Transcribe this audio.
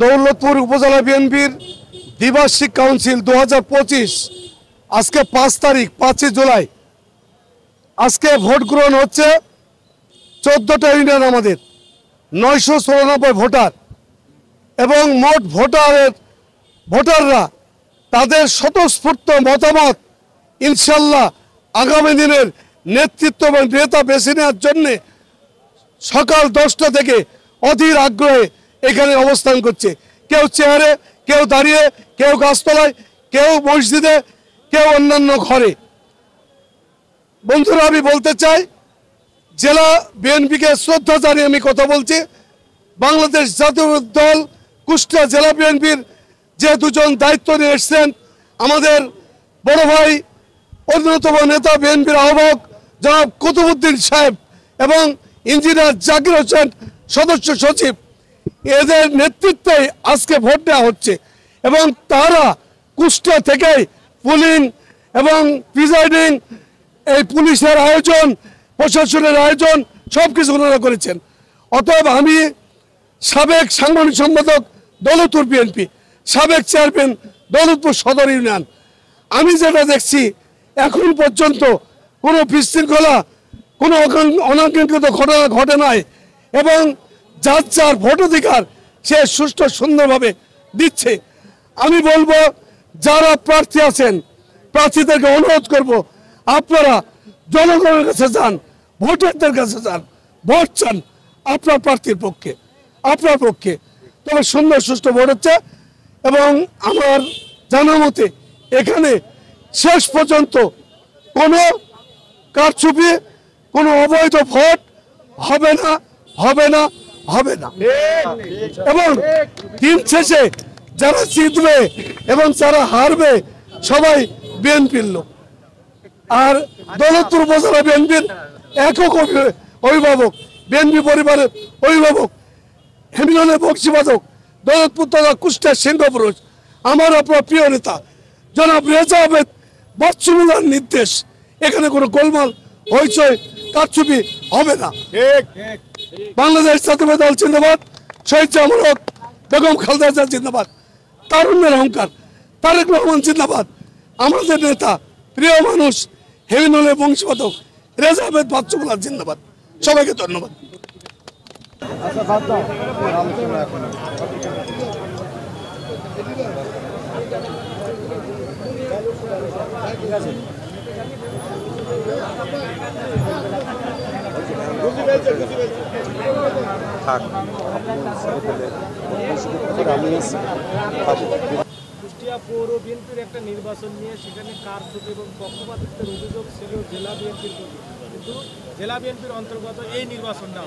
দৌলতপুর উপজেলা বিএনপির দ্বিবার্ষিক কাউন্সিল 2025 আজকে 5 তারিখ 5 জুলাই আজকে ভোট গ্রহণ হচ্ছে 14টা ইউনিয়ন আমাদের 994 ভোটার এবং মোট ভোটাররা তাদের স্বতঃস্ফূর্ত মতামত ইনশাল্লাহ আগামী দিনের নেতৃত্ব এবং নেতা বেছে নেওয়ার জন্য সকাল 10টা থেকে অধীর আগ্রহে এখানে অবস্থান করছে। কেউ চেয়ারে, কেউ দাঁড়িয়ে, কেউ গাছতলায়, কেউ মসজিদে, কেউ অন্যান্য ঘরে। বন্ধুরা, আমি বলতে চাই, জেলা বিএনপিকে শ্রদ্ধা জানিয়ে আমি কথা বলছি। বাংলাদেশ জাতীয় দল কুষ্টিয়া জেলা বিএনপির যে দুজন দায়িত্ব নিয়ে এসছেন, আমাদের বড় ভাই অন্যতম নেতা বিএনপির আহ্বায়ক জনাব কুতুবুদ্দিন সাহেব এবং ইঞ্জিনিয়ার জাকির হোসেন সদস্য সচিব, এদের নেতৃত্বে আজকে ভোট দেওয়া হচ্ছে এবং তারা কুষ্টিয়া থেকেই পুলিং এবং প্রিজাইডিং, এই পুলিশের আয়োজন, প্রশাসনের আয়োজন সব কিছু ওনারা করেছেন। অতএব আমি সাবেক সাংগঠনিক সম্পাদক দৌলতপুর বিএনপি, সাবেক চেয়ারম্যান দৌলতপুর সদর ইউনিয়ন, আমি যেটা দেখছি এখন পর্যন্ত কোনো বিশৃঙ্খলা, কোনো অনাকাঙ্ক্ষিত ঘটনা ঘটে নাই এবং যার যার ভোটাধিকার সে সুষ্ঠু সুন্দরভাবে দিচ্ছে। আমি বলবো, যারা প্রার্থী আছেন প্রার্থীদেরকে অনুরোধ করব, আপনারা জনগণের কাছে যান, ভোটারদের কাছে যান, ভোট চান আপনার প্রার্থীর পক্ষে, আপনার পক্ষে। তবে সুন্দর সুষ্ঠু ভোট হচ্ছে এবং আমার জানা মতে এখানে শেষ পর্যন্ত কোনো কারচুপি, কোনো অবৈধ ভোট হবে না, হবে না, হবে না। এবং দিন শেষে যারা জিতবে এবং যারা হারবে সবাই বিএনপির লোক। আর দৌলতপুর উপজেলা বিএনপির একক অভিভাবক, বিএনপি পরিবারের অভিভাবক, হেমিলনের বক্সিবাদক, দৌলতপুর তথা কুষ্টিয়ার সিংহপুরুষ, আমার আপনার প্রিয় নেতা জনাব রেজা আহমেদ বাচ্চুমিলার নির্দেশ, এখানে কোনো গোলমাল, হইচই, কারচুপি হবে না। বাংলাদেশ জাতীয় দল জিন্দাবাদ, শহীদ জামান হক, বেগম খালেদা জিয়া জিন্দাবাদ, তারুণ্যের অহংকার তারেক রহমান জিন্দাবাদ, আমাদের নেতা প্রিয় মানুষ হেমিলনের বংশীবাদক রেজা আহমেদ বাচ্চুমিলার জিন্দাবাদ। সবাইকে ধন্যবাদ। কুষ্টিয়া পৌর বিএনপির একটা নির্বাচন নিয়ে সেখানে কারচুপি এবং পক্ষপাতিত্বের অভিযোগ ছিল জেলা বিএনপির প্রতি, কিন্তু জেলা বিএনপির অন্তর্গত এই নির্বাচনটা